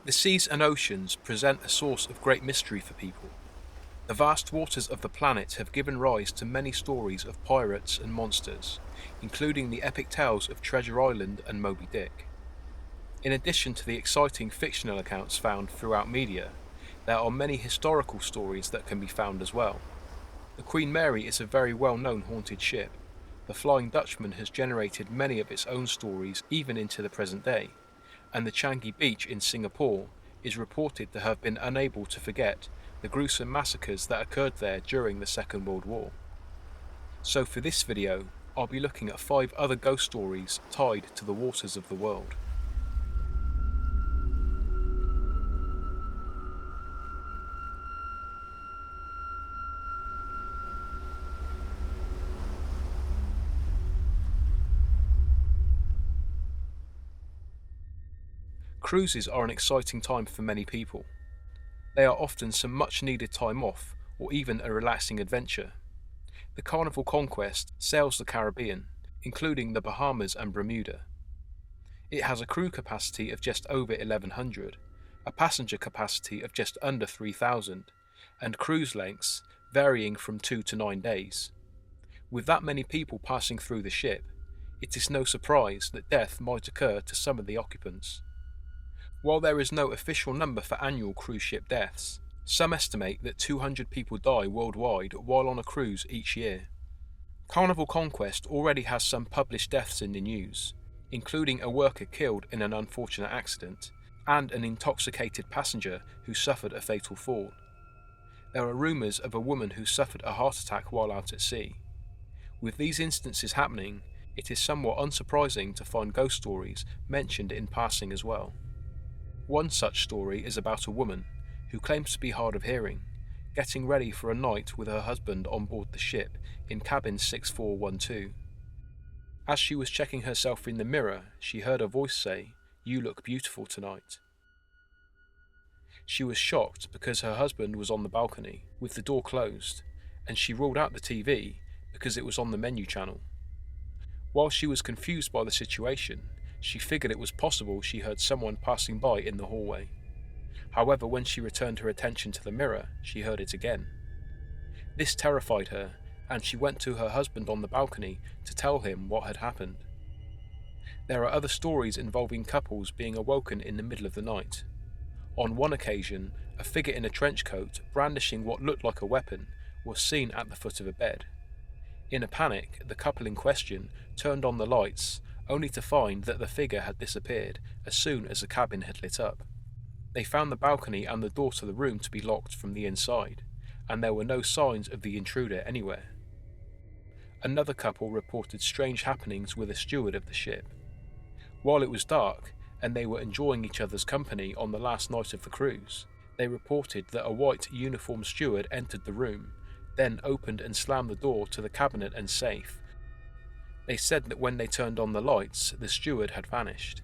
The seas and oceans present a source of great mystery for people. The vast waters of the planet have given rise to many stories of pirates and monsters, including the epic tales of Treasure Island and Moby Dick. In addition to the exciting fictional accounts found throughout media, there are many historical stories that can be found as well. The Queen Mary is a very well-known haunted ship. The Flying Dutchman has generated many of its own stories even into the present day, and the Changi Beach in Singapore is reported to have been unable to forget the gruesome massacres that occurred there during the Second World War. So for this video, I'll be looking at 5 other ghost stories tied to the waters of the world. Cruises are an exciting time for many people. They are often some much needed time off, or even a relaxing adventure. The Carnival Conquest sails the Caribbean, including the Bahamas and Bermuda. It has a crew capacity of just over 1,100, a passenger capacity of just under 3,000, and cruise lengths varying from 2 to 9 days. With that many people passing through the ship, it is no surprise that death might occur to some of the occupants. While there is no official number for annual cruise ship deaths, some estimate that 200 people die worldwide while on a cruise each year. Carnival Conquest already has some published deaths in the news, including a worker killed in an unfortunate accident, and an intoxicated passenger who suffered a fatal fall. There are rumours of a woman who suffered a heart attack while out at sea. With these instances happening, it is somewhat unsurprising to find ghost stories mentioned in passing as well. One such story is about a woman who claims to be hard of hearing, getting ready for a night with her husband on board the ship in cabin 6412. As she was checking herself in the mirror, she heard a voice say, "You look beautiful tonight." She was shocked because her husband was on the balcony with the door closed, and she ruled out the TV because it was on the menu channel. While she was confused by the situation, she figured it was possible she heard someone passing by in the hallway. However, when she returned her attention to the mirror, she heard it again. This terrified her, and she went to her husband on the balcony to tell him what had happened. There are other stories involving couples being awoken in the middle of the night. On one occasion, a figure in a trench coat, brandishing what looked like a weapon, was seen at the foot of a bed. In a panic, the couple in question turned on the lights, only to find that the figure had disappeared as soon as the cabin had lit up. They found the balcony and the door to the room to be locked from the inside, and there were no signs of the intruder anywhere. Another couple reported strange happenings with a steward of the ship. While it was dark, and they were enjoying each other's company on the last night of the cruise, they reported that a white uniformed steward entered the room, then opened and slammed the door to the cabinet and safe. They said that when they turned on the lights, the steward had vanished.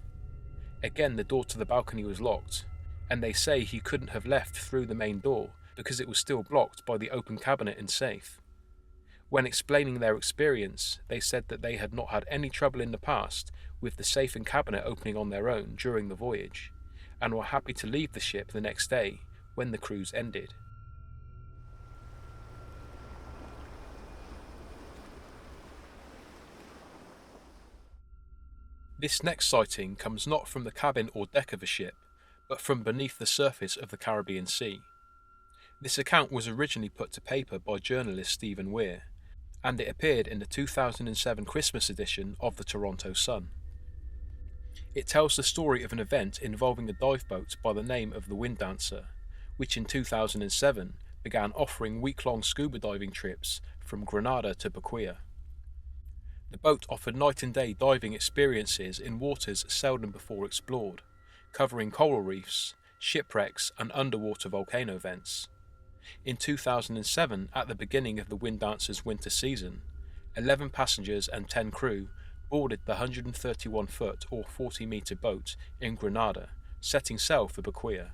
Again, the door to the balcony was locked, and they say he couldn't have left through the main door because it was still blocked by the open cabinet and safe. When explaining their experience, they said that they had not had any trouble in the past with the safe and cabinet opening on their own during the voyage, and were happy to leave the ship the next day when the cruise ended. This next sighting comes not from the cabin or deck of a ship, but from beneath the surface of the Caribbean Sea. This account was originally put to paper by journalist Stephen Weir, and it appeared in the 2007 Christmas edition of the Toronto Sun. It tells the story of an event involving a dive boat by the name of the Wind Dancer, which in 2007 began offering week-long scuba diving trips from Grenada to Paquia. The boat offered night and day diving experiences in waters seldom before explored, covering coral reefs, shipwrecks and underwater volcano vents. In 2007, at the beginning of the Wind Dancer's winter season, 11 passengers and 10 crew boarded the 131-foot or 40-metre boat in Grenada, setting sail for Paquia.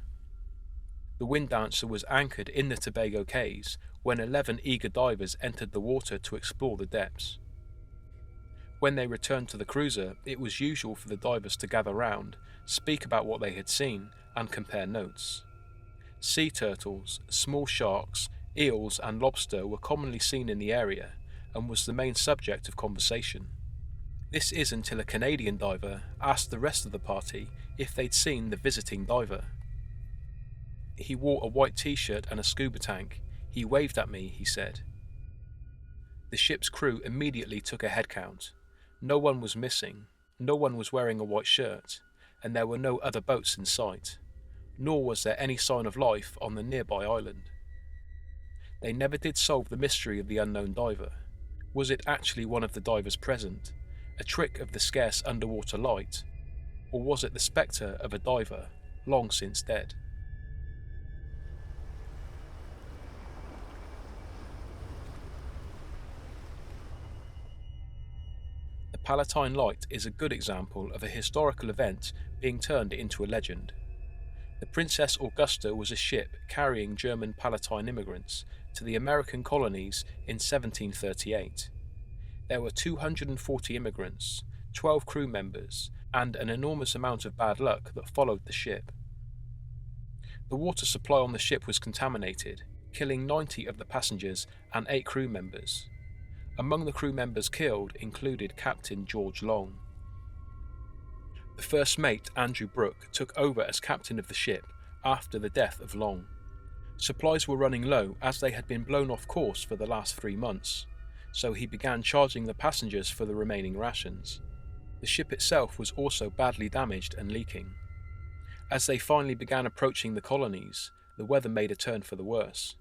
The Wind Dancer was anchored in the Tobago Cays when 11 eager divers entered the water to explore the depths. When they returned to the cruiser, it was usual for the divers to gather round, speak about what they had seen, and compare notes. Sea turtles, small sharks, eels and lobster were commonly seen in the area, and was the main subject of conversation. This is until a Canadian diver asked the rest of the party if they'd seen the visiting diver. He wore a white t-shirt and a scuba tank. He waved at me, he said. The ship's crew immediately took a head count. No one was missing, no one was wearing a white shirt, and there were no other boats in sight, nor was there any sign of life on the nearby island. They never did solve the mystery of the unknown diver. Was it actually one of the divers present, a trick of the scarce underwater light, or was it the spectre of a diver long since dead? The Palatine Light is a good example of a historical event being turned into a legend. The Princess Augusta was a ship carrying German Palatine immigrants to the American colonies in 1738. There were 240 immigrants, 12 crew members, and an enormous amount of bad luck that followed the ship. The water supply on the ship was contaminated, killing 90 of the passengers and 8 crew members. Among the crew members killed included Captain George Long. The first mate, Andrew Brooke, took over as captain of the ship after the death of Long. Supplies were running low as they had been blown off course for the last 3 months, so he began charging the passengers for the remaining rations. The ship itself was also badly damaged and leaking. As they finally began approaching the colonies, the weather made a turn for the worse.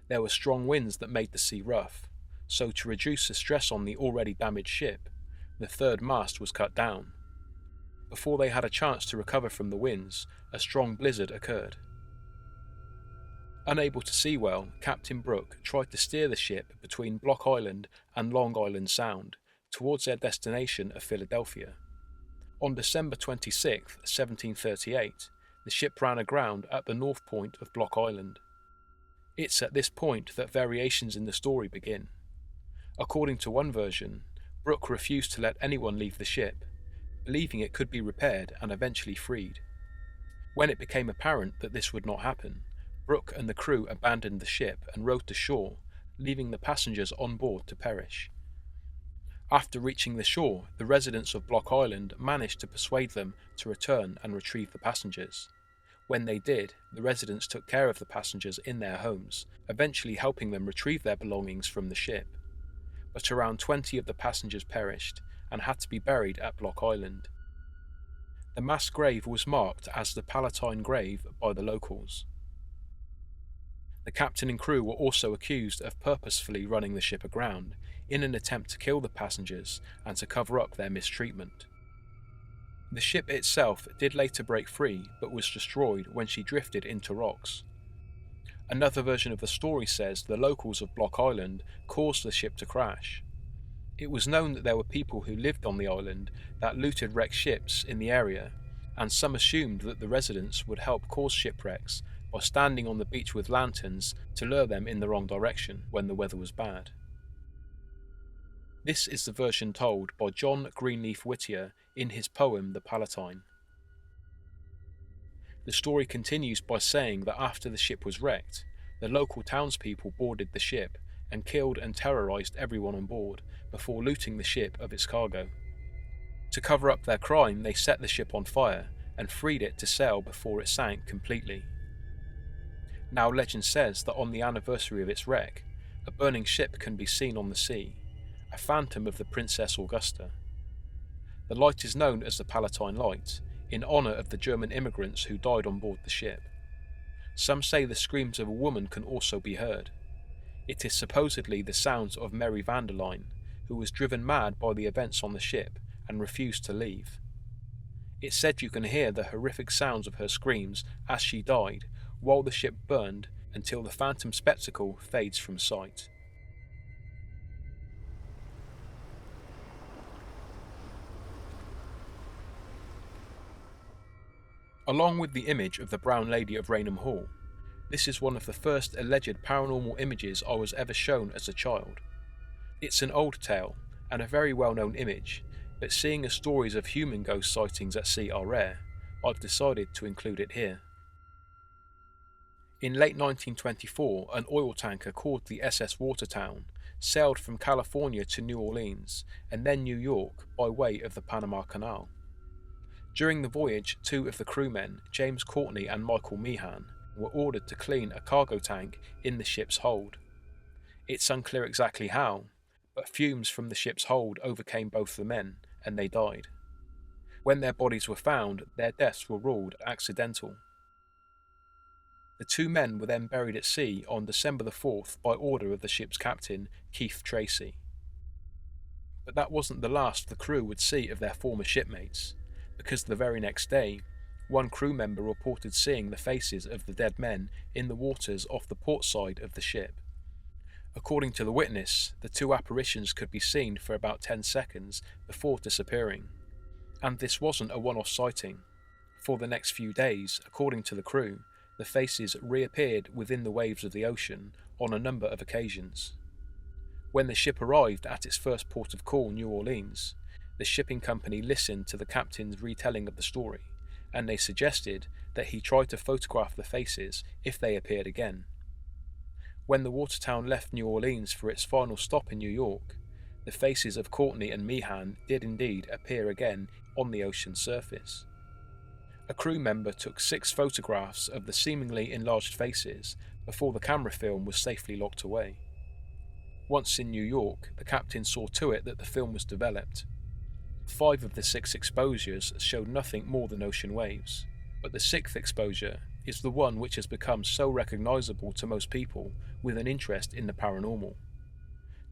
There were strong winds that made the sea rough, so to reduce the stress on the already damaged ship, the third mast was cut down. Before they had a chance to recover from the winds, a strong blizzard occurred. Unable to see well, Captain Brooke tried to steer the ship between Block Island and Long Island Sound, towards their destination of Philadelphia. On December 26, 1738, the ship ran aground at the north point of Block Island. It's at this point that variations in the story begin. According to one version, Brooke refused to let anyone leave the ship, believing it could be repaired and eventually freed. When it became apparent that this would not happen, Brooke and the crew abandoned the ship and rowed to shore, leaving the passengers on board to perish. After reaching the shore, the residents of Block Island managed to persuade them to return and retrieve the passengers. When they did, the residents took care of the passengers in their homes, eventually helping them retrieve their belongings from the ship. But around 20 of the passengers perished and had to be buried at Block Island. The mass grave was marked as the Palatine Grave by the locals. The captain and crew were also accused of purposefully running the ship aground in an attempt to kill the passengers and to cover up their mistreatment. The ship itself did later break free, but was destroyed when she drifted into rocks. Another version of the story says the locals of Block Island caused the ship to crash. It was known that there were people who lived on the island that looted wrecked ships in the area, and some assumed that the residents would help cause shipwrecks by standing on the beach with lanterns to lure them in the wrong direction when the weather was bad. This is the version told by John Greenleaf Whittier in his poem The Palatine. The story continues by saying that after the ship was wrecked, the local townspeople boarded the ship and killed and terrorised everyone on board before looting the ship of its cargo. To cover up their crime, they set the ship on fire and freed it to sail before it sank completely. Now legend says that on the anniversary of its wreck, a burning ship can be seen on the sea, a phantom of the Princess Augusta. The light is known as the Palatine Light, in honour of the German immigrants who died on board the ship. Some say the screams of a woman can also be heard. It is supposedly the sounds of Mary van der Line, who was driven mad by the events on the ship and refused to leave. It's said you can hear the horrific sounds of her screams as she died while the ship burned until the phantom spectacle fades from sight. Along with the image of the Brown Lady of Raynham Hall, this is one of the first alleged paranormal images I was ever shown as a child. It's an old tale, and a very well-known image, but seeing as stories of human ghost sightings at sea are rare, I've decided to include it here. In late 1924, an oil tanker called the SS Watertown sailed from California to New Orleans and then New York by way of the Panama Canal. During the voyage, two of the crewmen, James Courtney and Michael Meehan, were ordered to clean a cargo tank in the ship's hold. It's unclear exactly how, but fumes from the ship's hold overcame both the men, and they died. When their bodies were found, their deaths were ruled accidental. The two men were then buried at sea on December the 4th by order of the ship's captain, Keith Tracy. But that wasn't the last the crew would see of their former shipmates, because the very next day, one crew member reported seeing the faces of the dead men in the waters off the port side of the ship. According to the witness, the two apparitions could be seen for about 10 seconds before disappearing. And this wasn't a one-off sighting. For the next few days, according to the crew, the faces reappeared within the waves of the ocean on a number of occasions. When the ship arrived at its first port of call, New Orleans, the shipping company listened to the captain's retelling of the story, and they suggested that he try to photograph the faces if they appeared again. When the Watertown left New Orleans for its final stop in New York, the faces of Courtney and Meehan did indeed appear again on the ocean's surface. A crew member took 6 photographs of the seemingly enlarged faces before the camera film was safely locked away. Once in New York, the captain saw to it that the film was developed. 5 of the 6 exposures showed nothing more than ocean waves, but the 6th exposure is the one which has become so recognisable to most people with an interest in the paranormal.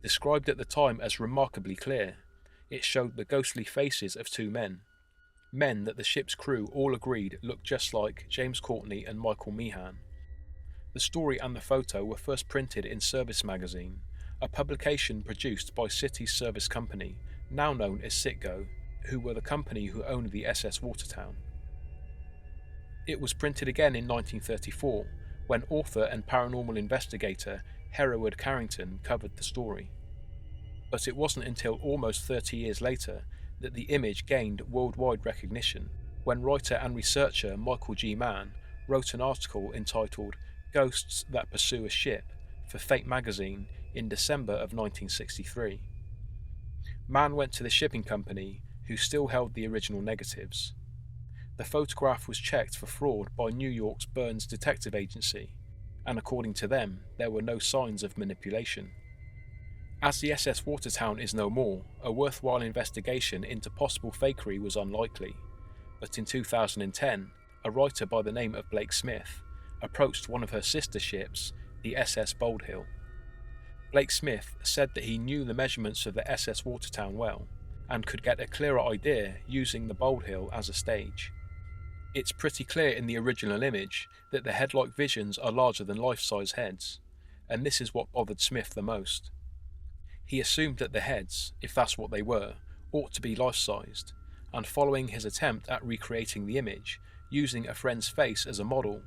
Described at the time as remarkably clear, it showed the ghostly faces of 2 men that the ship's crew all agreed looked just like James Courtney and Michael Meehan. The story and the photo were first printed in Service Magazine, a publication produced by City's Service Company, now known as Citgo, who were the company who owned the SS Watertown. It was printed again in 1934, when author and paranormal investigator Hereward Carrington covered the story. But it wasn't until almost 30 years later that the image gained worldwide recognition, when writer and researcher Michael G. Mann wrote an article entitled "Ghosts That Pursue a Ship" for Fate magazine in December of 1963. Mann went to the shipping company, who still held the original negatives. The photograph was checked for fraud by New York's Burns Detective Agency, and according to them, there were no signs of manipulation. As the SS Watertown is no more, a worthwhile investigation into possible fakery was unlikely, but in 2010, a writer by the name of Blake Smith approached one of her sister ships, the SS Bold Hill. Blake Smith said that he knew the measurements of the SS Watertown well, and could get a clearer idea using the Bold Hill as a stage. It's pretty clear in the original image that the head-like visions are larger than life-size heads, and this is what bothered Smith the most. He assumed that the heads, if that's what they were, ought to be life-sized, and following his attempt at recreating the image, using a friend's face as a model,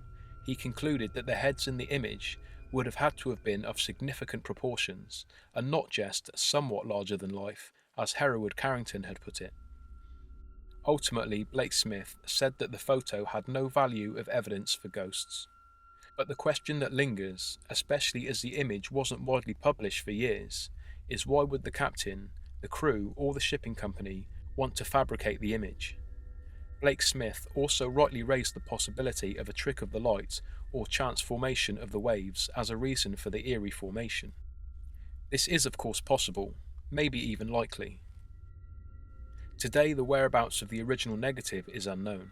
he concluded that the heads in the image would have had to have been of significant proportions, and not just somewhat larger than life, as Hereward Carrington had put it. Ultimately, Blake Smith said that the photo had no value of evidence for ghosts. But the question that lingers, especially as the image wasn't widely published for years, is why would the captain, the crew, or the shipping company want to fabricate the image? Blake Smith also rightly raised the possibility of a trick of the light or chance formation of the waves as a reason for the eerie formation. This is of course possible, maybe even likely. Today the whereabouts of the original negative is unknown.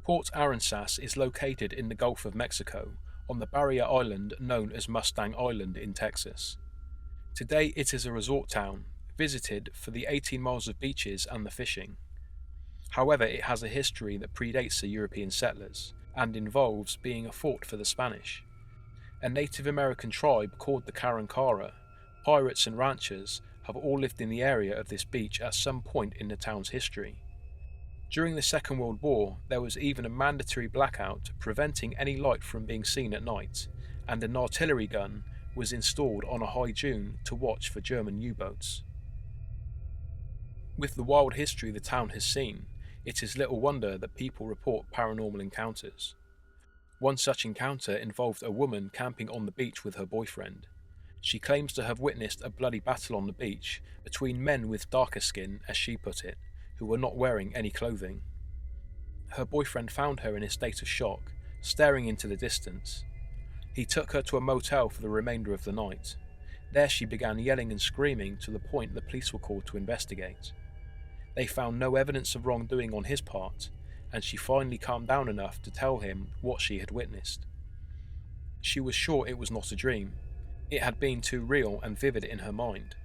Port Aransas is located in the Gulf of Mexico, on the barrier island known as Mustang Island in Texas. Today it is a resort town, visited for the 18 miles of beaches and the fishing. However, it has a history that predates the European settlers, and involves being a fort for the Spanish. A Native American tribe called the Karankawa, pirates and ranchers, have all lived in the area of this beach at some point in the town's history. During the Second World War, there was even a mandatory blackout preventing any light from being seen at night, and an artillery gun was installed on a high dune to watch for German U-boats. With the wild history the town has seen, it is little wonder that people report paranormal encounters. One such encounter involved a woman camping on the beach with her boyfriend. She claims to have witnessed a bloody battle on the beach between men with darker skin, as she put it, who were not wearing any clothing. Her boyfriend found her in a state of shock, staring into the distance. He took her to a motel for the remainder of the night. There she began yelling and screaming to the point the police were called to investigate. They found no evidence of wrongdoing on his part, and she finally calmed down enough to tell him what she had witnessed. She was sure it was not a dream. It had been too real and vivid in her mind.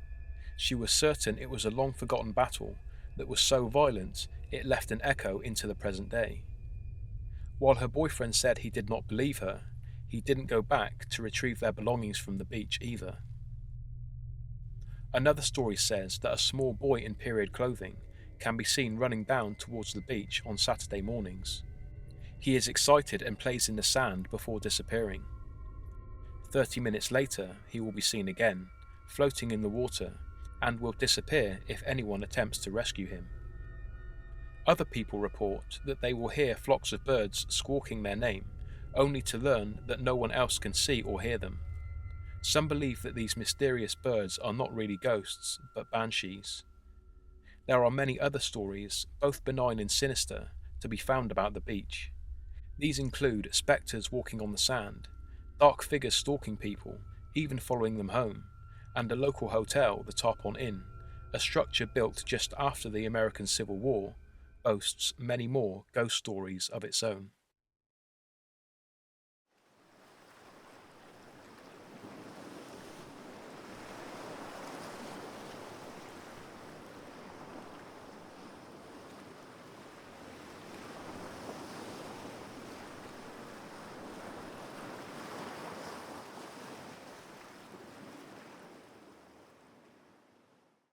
She was certain it was a long-forgotten battle that was so violent it left an echo into the present day. While her boyfriend said he did not believe her, he didn't go back to retrieve their belongings from the beach either. Another story says that a small boy in period clothing can be seen running down towards the beach on Saturday mornings. He is excited and plays in the sand before disappearing. 30 minutes later, he will be seen again, floating in the water, and will disappear if anyone attempts to rescue him. Other people report that they will hear flocks of birds squawking their name, only to learn that no one else can see or hear them. Some believe that these mysterious birds are not really ghosts, but banshees. There are many other stories, both benign and sinister, to be found about the beach. These include spectres walking on the sand, dark figures stalking people, even following them home, and a local hotel, the Tarpon Inn, a structure built just after the American Civil War, boasts many more ghost stories of its own.